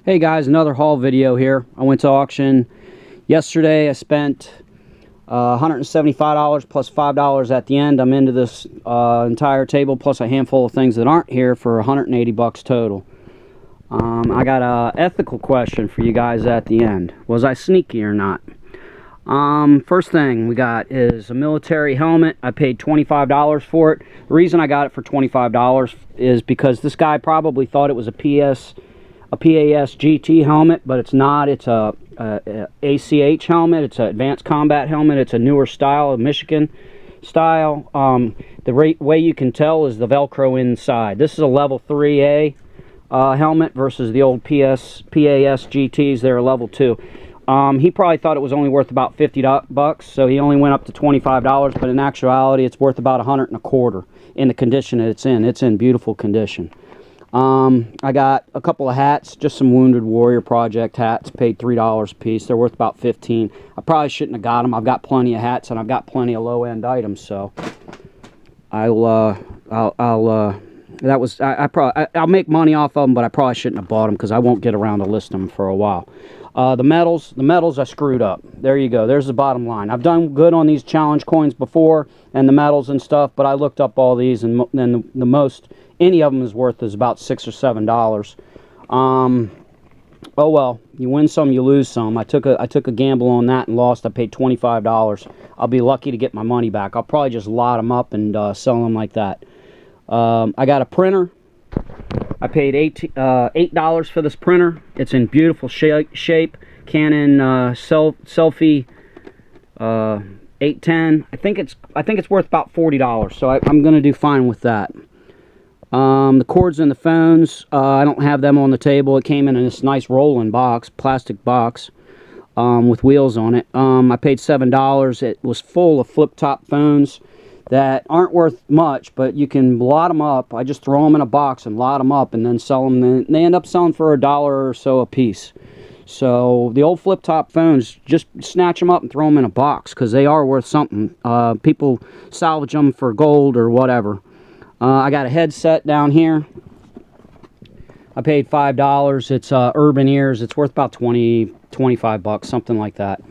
Hey guys, another haul video here. I went to auction yesterday. I spent $175 plus $5 at the end. I'm into this entire table plus a handful of things that aren't here for 180 bucks total. I got a ethical question for you guys at the end. Was I sneaky or not? First thing we got is a military helmet. I paid $25 for it. The reason I got it for $25 is because this guy probably thought it was a PAS GT helmet, but it's not. It's a ACH helmet. It's an advanced combat helmet. It's a newer style, a Michigan style. The way you can tell is the Velcro inside. This is a level 3A helmet versus the old PAS GTs. They're a level 2. He probably thought it was only worth about 50 bucks, so he only went up to $25, but in actuality it's worth about 125 in the condition that it's in. It's in beautiful condition. I got a couple of hats, just some Wounded Warrior Project hats, paid $3 a piece. They're worth about 15. I probably shouldn't have got them. I've got plenty of hats and I've got plenty of low-end items, so I'll make money off of them, but I probably shouldn't have bought them because I won't get around to list them for a while. The medals I screwed up. There you go. There's the bottom line. I've done good on these challenge coins before and the medals and stuff, but I looked up all these, and the most any of them is worth is about $6 or $7. Oh well, you win some, you lose some. I took a gamble on that and lost. I paid $25. I'll be lucky to get my money back. I'll probably just lot them up and sell them like that. I got a printer. I paid $8 for this printer. It's in beautiful shape. Canon Selfie 810. I think it's worth about $40. So I'm gonna do fine with that. The cords and the phones, I don't have them on the table. It came in this nice rolling box, plastic box, with wheels on it. I paid $7. It was full of flip-top phones that aren't worth much, but you can lot them up. I just throw them in a box and lot them up and then sell them. And they end up selling for $1 or so a piece. So the old flip-top phones, just snatch them up and throw them in a box because they are worth something. People salvage them for gold or whatever. I got a headset down here. I paid $5. It's Urban Ears. It's worth about 25 bucks, something like that.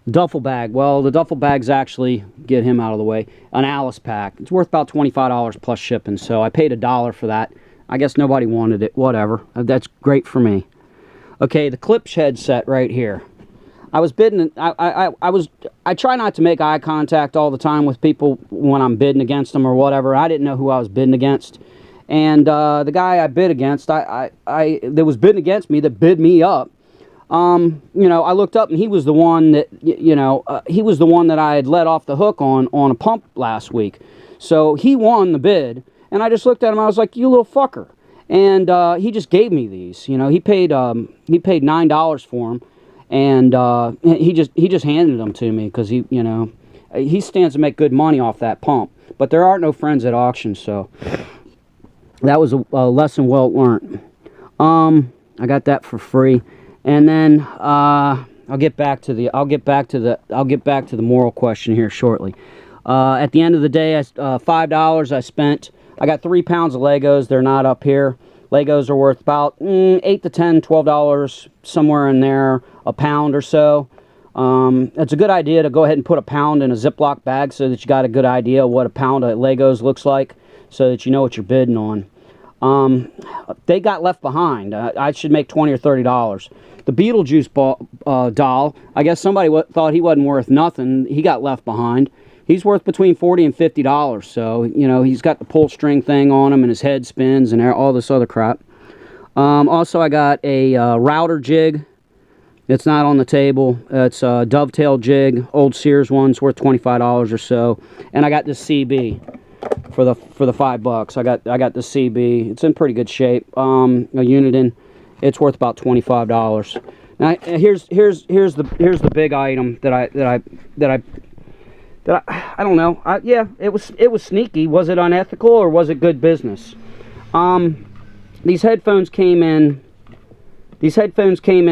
Duffel bag. Well, the duffel bags actually, get him out of the way, an Alice pack. It's worth about $25 plus shipping, so I paid $1 for that. I guess nobody wanted it. Whatever. That's great for me. Okay, the Klipsch headset right here. I was bidding. I try not to make eye contact all the time with people when I'm bidding against them or whatever. I didn't know who I was bidding against, and the guy I bid against, that was bidding against me, that bid me up. You know, I looked up and he was the one that, he was the one that I had let off the hook on a pump last week. So he won the bid, and I just looked at him. I was like, "You little fucker!" And he just gave me these. You know, he paid $9 for them. And he just handed them to me because he stands to make good money off that pump. But there are no friends at auction, so that was a lesson well learned. I got that for free, and then I'll get back to the moral question here shortly. At the end of the day, $5 I spent. I got 3 pounds of Legos. They're not up here. Legos are worth about $8 to $10, $12, somewhere in there, a pound or so. It's a good idea to go ahead and put a pound in a Ziploc bag so that you got a good idea of what a pound of Legos looks like, so that you know what you're bidding on. They got left behind. I should make $20 or $30. The Beetlejuice doll, I guess somebody thought he wasn't worth nothing. He got left behind. He's worth between $40 and $50, so, he's got the pull string thing on him, and his head spins, and all this other crap. Also, I got a router jig. It's not on the table. It's a dovetail jig, old Sears one's worth $25 or so. And I got this CB for the $5. I got the CB. It's in pretty good shape. A Uniden. It's worth about $25. Now here's the big item that I don't know. Yeah, it was sneaky. Was it unethical or was it good business? These headphones came in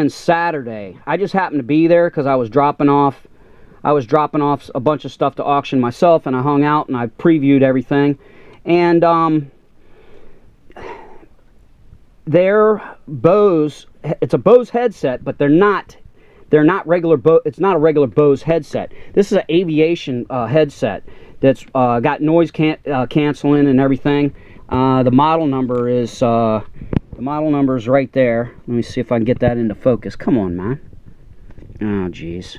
Saturday. I just happened to be there because I was dropping off a bunch of stuff to auction myself, and I hung out and I previewed everything. And they're Bose. It's a Bose headset, but they're not regular Bose. It's not a regular Bose headset. This is an aviation headset that's got noise canceling and everything. The model number is right there. Let me see if I can get that into focus. Come on, man. Oh, geez.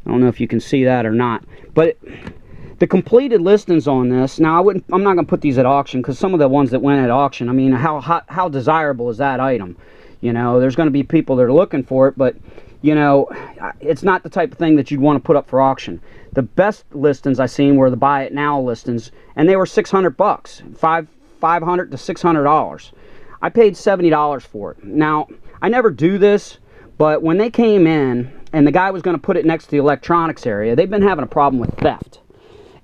I don't know if you can see that or not, but the completed listings on this. Now, I'm not going to put these at auction, because some of the ones that went at auction, I mean, how desirable is that item? You know, there's going to be people that are looking for it, but you know, it's not the type of thing that you'd want to put up for auction. The best listings I seen were the buy it now listings, and they were $600, $500 to $600. I paid $70 for it. Now, I never do this, but when they came in and the guy was going to put it next to the electronics area, they've been having a problem with theft.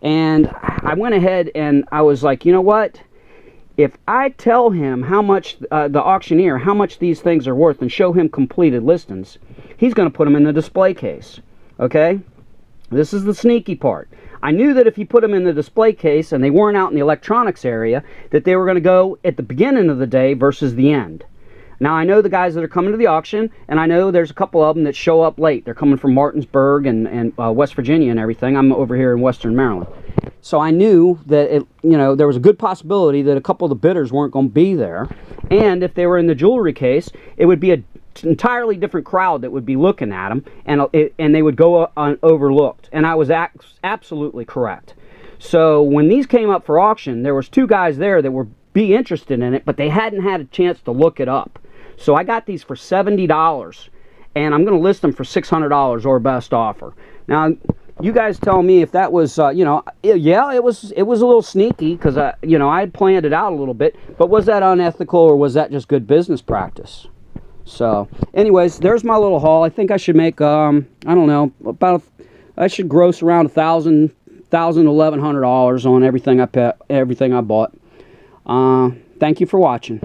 And I went ahead and I was like, you know what? If I tell him how much, the auctioneer, how much these things are worth, and show him completed listings, he's going to put them in the display case. Okay? This is the sneaky part. I knew that if he put them in the display case and they weren't out in the electronics area, that they were going to go at the beginning of the day versus the end. Now, I know the guys that are coming to the auction, and I know there's a couple of them that show up late. They're coming from Martinsburg and West Virginia and everything. I'm over here in Western Maryland. So I knew that, there was a good possibility that a couple of the bidders weren't going to be there. And if they were in the jewelry case, it would be an entirely different crowd that would be looking at them, and they would go overlooked. And I was absolutely correct. So when these came up for auction, there was two guys there that were be interested in it, but they hadn't had a chance to look it up. So I got these for $70, and I'm going to list them for $600 or best offer. Now, you guys tell me if that was, yeah, it was a little sneaky, because I had planned it out a little bit. But was that unethical, or was that just good business practice? So, anyways, there's my little haul. I think I should make, I don't know, I should gross around $1,100 on everything I bought. Thank you for watching.